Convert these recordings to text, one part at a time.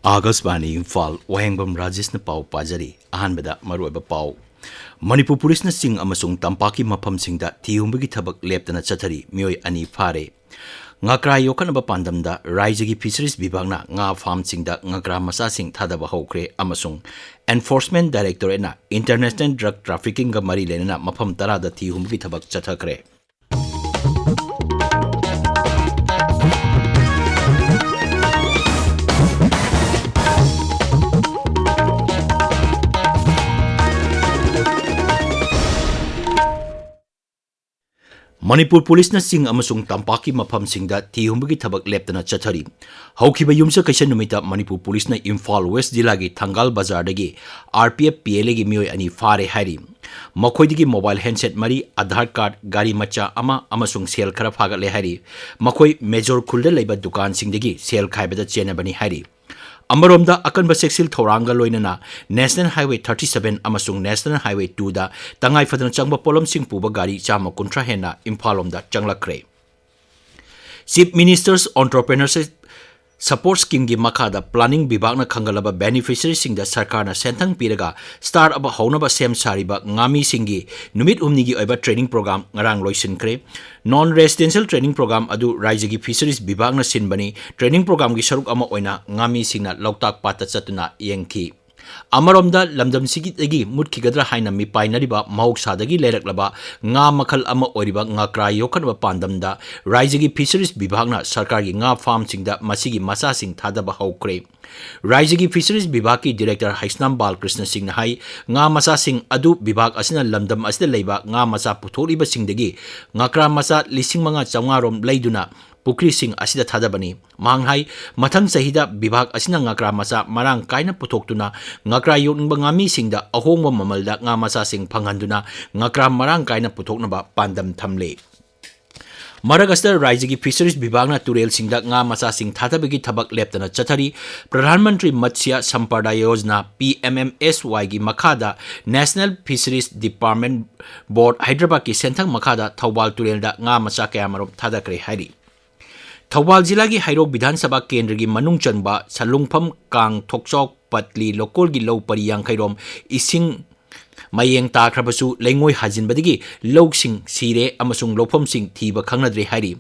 आकाशवाणी इम्फाल वाहेंगबम राजेश न पाव पाजरी अहानबदा मरुब पाव मणिपुर पुलिस न सिंग अमसुंग तंपाकी मफम सिंगदा थिहुंबगी थबक लेप्तना चथरी मियोय अनि फारे ngakra yokanaba pandamda raijagi fisheries bibagna nga farm singda ngakra masa sing thadaba hokre amasung enforcement directorate na international drug trafficking ga mari lenana mafam tara da thihumgi thabak chathakre Manipur Police na sing amasung tampaki mafam singda thihumbagi thabak leptana chathari haukiba yumsa kaisa numita Manipur Police na Imphal West Jilagi Thangal Bazar dagi RPF PLA gi mioi ani fare hari makoidigi mobile handset mari Aadhaar card gari macha ama amasung sel khara phaga le hari makoi major khulda leiba dukan singdagi sel khaibada chenabani hari Amaromda akan baseksil thoranga loinana National Highway 37 amasung National Highway 2 da tangai fadana changba polom sing puba gari chama kuntra hena Imphalomda changlakre Chief Minister's Entrepreneurship Support Scheme gi makada planning bibagna khangalaba beneficiary singda sarkarna senthang piraga start aba haunaba sem sariba ngami singi numit umni gi oiba training program ngarang loisin kre non residential training program adu raijagi fisheries bibagna sinbani training program gi saruk ama oina ngami singna loktak pata chatuna yengki Amaromda lamdam sigi dagi mutki gadra haina mi painariba mahoksa dagi leraklaba nga makhal ama oriba ngakra yokanba pandamda raijagi fisheries bibagna sarkar gi nga farm singda masigi masa sing thadaba hokre raijagi fisheries bibag ki director Haisnam Balkrishna Singh hai nga masa sing adu bibag asina lamdam asida leiba nga masa puthoriba singdagi ngakra masa 5,500 rom leiduna Pukri Singh asida thadabani manghai mathang sahida bibag asina ngakra masa marang kaina putoktuna ngakra yokningba ngami singda ahongba mamalda nga masa sing phanghanduna ngakra marang kaina putoknaba pandam thamle Maragasta Raijagi Fisheries Bibagna Turel Singda nga masa sing thatabagi thabak leptana chathari Pradhan Mantri Matsya Sampada Yojana PMMSY gi makhada National Fisheries Department Board Hyderabad ki senthang makhada Thawbal Turelda nga masa kayamarom thadakre hari Thawbal Jila gi Hairok Bidhan Sabha Kendra gi manung chanba Salungpham Kang Thokchok Patli Lokol gi Low Pari Yankhairom ising mayeng takrabasu lengoi hajinbadigi loksing sire amasung lopom sing thiba khangnadre hari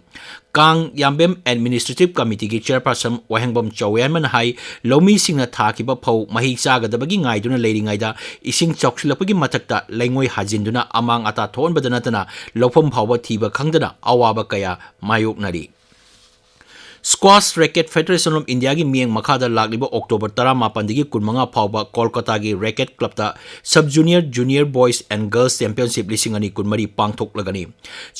Khangembam Administrative Committee gi chairperson Wahengbam Rajesh hai lomi singna thakiba phau mahi chagadabagi ngaiduna leiringaida ising choksilapagi mathakta lengoi hajinduna amang ata thonbadana tana lopom phawba thiba khangdana awaba kaya mayoknari Squash Racket Federation of India gi mieng makhada lagliba October 18 digi 15 phawba Kolkata gi Racket Club ta Sub Junior Junior Boys and Girls Championship 2023 pangthok lagani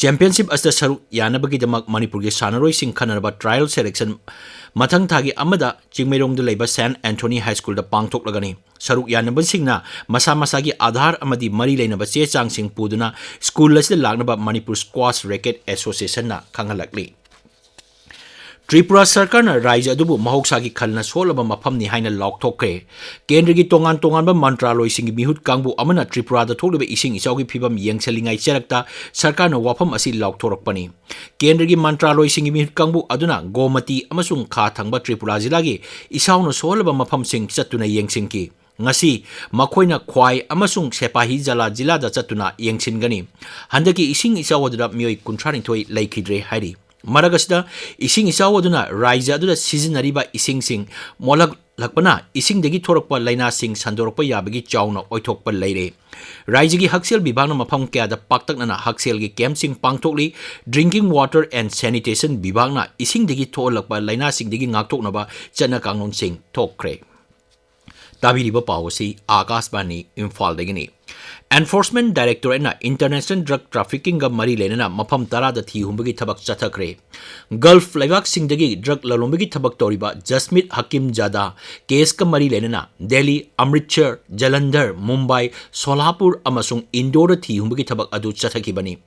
Championship asta saru yanabagi damak Manipur gi sanaroi sing khanaraba trial selection mathang thagi amada Chingmerong da leiba San Anthony High School da pangthok lagani saruk yanaba singna masa masa gi Aadhaar amadi mari leinaba che chang sing puduna school asida lagnaba Manipur Squash Racket Association na khanghalakli Tripura Sarkar na Raija adubu mahoksagi khalna solaba mafamni haina laukthokre Kendrigi tongan tongan ba mantraloi singi mihut kangbu amana Tripura da tholiba ising isaugi phibam yengselingai cherakta Sarkar na wafam asi laukthorakpani Kendrigi mantraloi singi mihut kangbu aduna Gomati amasung kha thangba Tripura jilagi isauna solaba mafam sing chatuna yengsingki ngasi makoina khwai amasung sepahi jala jila da chatuna yengsingani handaki ising isawadura mioi 39 laikhidre hairi Maragasda ising isawaduna raija aduna seasonariba ising sing molak lakpana ising degi thorakpa laina sing sandorokpa yabagi chauna oithokpa leire raija gi haksel bibagna mafam kya da paktakna haksel gi camp sing pangthokli drinking water and sanitation bibagna ising degi tholakpa laina sing degi ngaktoknaba chana kangnon sing thokre tabiriba pawasi Akashbani Imphal degini Enforcement Directorate na International Drug Trafficking ga mari lenana mafam tara da thihumbagi thabak chathakre Gulf Laibak singdagi drug lalombagi thabak toriba Jasmeet Hakim Jada case ka mari lenana Delhi Amritsar Jalandhar Mumbai Solapur amasung Indore thihumbagi thabak adu chathakibani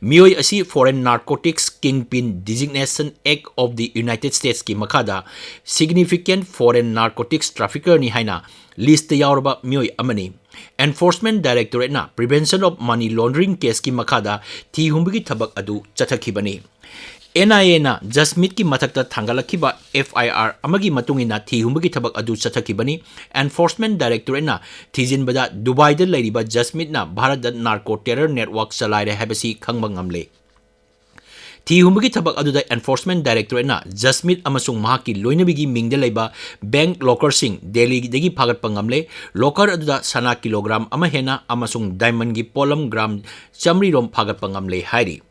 mioi asi Foreign Narcotics Kingpin Designation Act of the United States ki makhada significant foreign narcotics trafficker ni haina list yaurba mioi amani Enforcement Directorate na Prevention of Money Laundering case ki makhada thihumbagi thabak adu chathakibani NIA na Jasmit ki mathakta thangalakhiba FIR amagi matungina thihumgi thabak adu chathakibani. Enforcement Directorate na thijinbada Dubai da lairiba Jasmit na Bharat da narco terror network chalaire habasi khangba ngamle. Thihumgi thabak adu da Enforcement Directorate na Jasmit amasung mahaki loinabigi mingda laiba bank locker sing Delhi dagi phagat pangamle. Locker adu da sana kilogram ama hena amasung diamond gi polam gram chamri rom phagat pangamle hairi.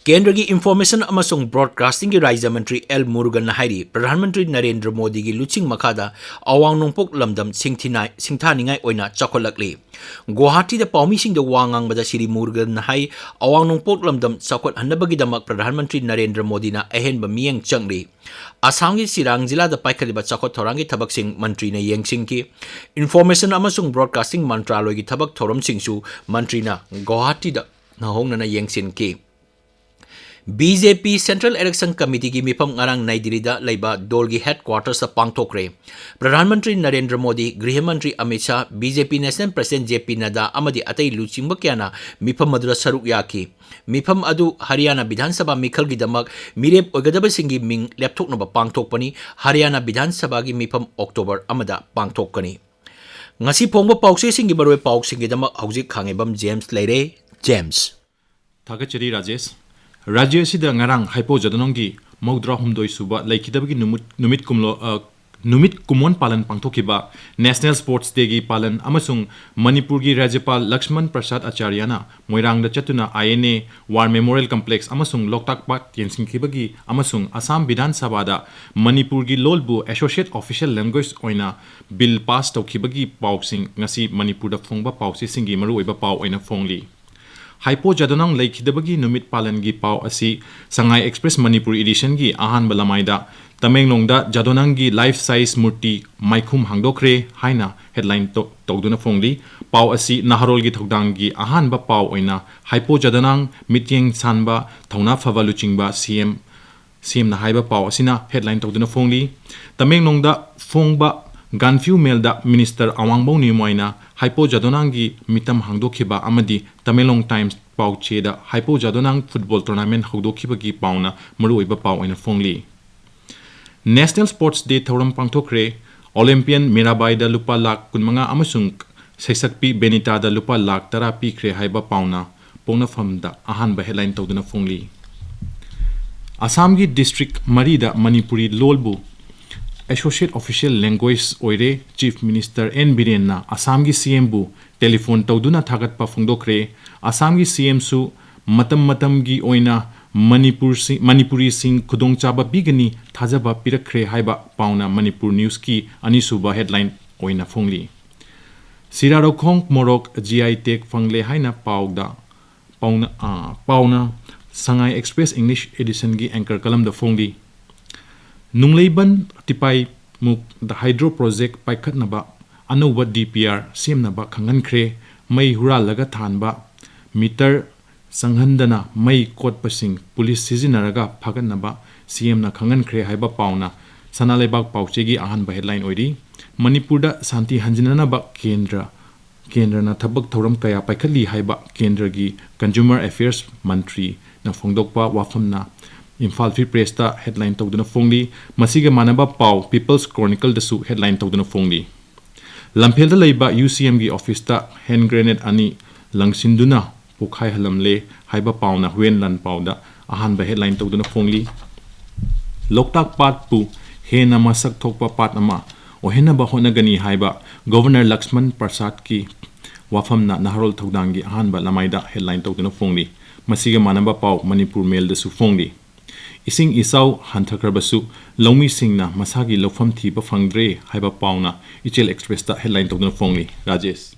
केंद्र की information अमसुंग broadcasting की राज्य मंत्री L Murugan हाइरी प्रधानमंत्री नरेंद्र मोदी की लुचिंग मखादा अवांग नोंपोक लमदम सिंथानिंगाई ओइना चखोलकली Guwahati the पाउमीसिंग the वांगांग बदा Shri Murugan high अवांग नोंपोक लमदम चखोल हन्नबगिदमक प्रधानमंत्री नरेंद्र मोदी ना अहेन बमियंग चंगली आसाम की सिरांग जिला द पाइखलिबा चखोल थोरांगी थबक सिंग मंत्री ने येंगसिंग की इंफॉर्मेशन अमसुंग ब्रॉडकास्टिंग मंत्रालय की थबक थोरम सिंगसु मंत्री ना गुवाहाटी द नहोंगना येंगसिन की BJP Central Election Committee की मिफम ngarang नई दिल्ली दा लैबा दोल की हेडक्वार्टर्स पांगथोकरे प्रधानमंत्री नरेंद्र मोदी गृह मंत्री Amit Shah BJP national president JP Nadda अमदी अतई लुचिंग क्याना मिफम मदुरा सरुक याकी मिफम अदु हरियाणा विधानसभा मिखल की दमक मिरेप ओगदब सिंगी मिंग लेपथोकनबा पांगथोकपनी हरियाणा विधानसभा की मिफम October अमदा पांगथोकनी ngasi phongba pawse singi baroi paw singi dama hojik Khangembam James leire James thagachari Rajesh राज्य असिदा ngarang haipo jadononggi मौद्रा humdoi suba laikidabagi numit kumon palan pangthokiba National Sports Day gi palan amasung Manipur gi Rajyapal Lakshman Prasad Acharya na Moirang da chatuna INA War Memorial Complex amasung Loktak Park yensingkibagi amasung Assam Vidhan Sabha da Manipur gi lolbu Associate Official Language oina bill pass tawkibagi pawsing ngasi Manipur da phongba pawsi singi maru oiba paw oina phongli Haipo jadonang laikidabagi numit palan gi paw asi Sangai Express Manipur edition gi ahan balamaida Tamenglongda jadonang gi life size murti maikhum hangdokre haina headline tawduna phongli paw asi naharol gi thogdang gi ahan ba paw oina haipo jadonang mityeng sanba thauna phawa luchingba CM na haiba paw asina headline tawduna phongli Tamenglongda phongba Ganfiu Melda Minister Awangbau Nimoina Haipo Jadonangi mitam hangdokhiba amadi Tamelong Times pauche da Haipo Jadonang football tournament hangdokhiba gi pauna maruiba paw oina phongli National Sports Day thoram pangthokre Olympian Mirabai da lupa lakh kunmanga amasung Saisakpi Benita da lupa lakh tara pikre haiba pauna pona famda ahan ba headline tawduna phongli Assam gi district Marida Manipuri lolbu Associate Official Language Oire Chief Minister N. Biren na Assam gi CM bu telephone tawduna thagat pa phongdokre Assam gi CM su matam gi oina Manipuri sing khudongchaba bigani thajaba pirakre haiba pauna Manipur News ki anisuba headline oina phongli Sirarokhong Morok GI Tech phangle haina pauna Sangai Express English edition gi anchor kalam da phongli Nungleiban tipai muk the hydro project paikhat naba anuba DPR sim naba khangan khre mai hura laga thanba meter sanghandana mai kot pasing police sizinaraga phagan naba CM na khangan khre haiba pauna sanalebak pauche gi ahan ba headline oiri Manipur da santi hanjinana ba kendra na thabak thoram kaya paikhatli haiba kendra gi consumer affairs mantri na phongdokpa wafam na Imphal Free Press ta headline tawduna phongli masiga manaba paw People's Chronicle da su headline tawduna phongli Lamphel da leiba UCM gi office ta hand grenade ani langsinduna pokhai halamle haiba pawna huen lan pawda ahan ba headline tawduna phongli Loktak Pat pu he nama sak thokpa pat ama ohena ba honagani haiba Governor Lakshman Prasad ki wafam na naharol thogdangi ahan ba lamaida headline tawduna phongli masiga manaba paw Manipur Mail da su phongli Ising isaw hantakrabasu Lomi Singna Masagi Lofam Thiba Fangdre Haiba Pauna Ichel Express ta headline tawduna phongli Rajesh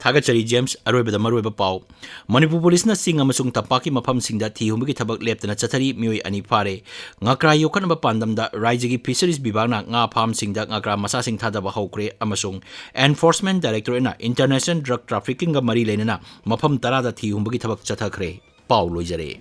Thagachari James aroibada maroiba paw Manipur Police na sing amasung tapaki mafam singda thihumgi thabak leptana chathari mioi ani phare ngakra yokhanba pandamda raijagi fisheries bibagna nga farm singda ngakra masa sing thadaba hokre amasung Enforcement Directorate na International Drug Trafficking ga mari lenana mafam 10 da thihumgi thabak chathakre paw loijare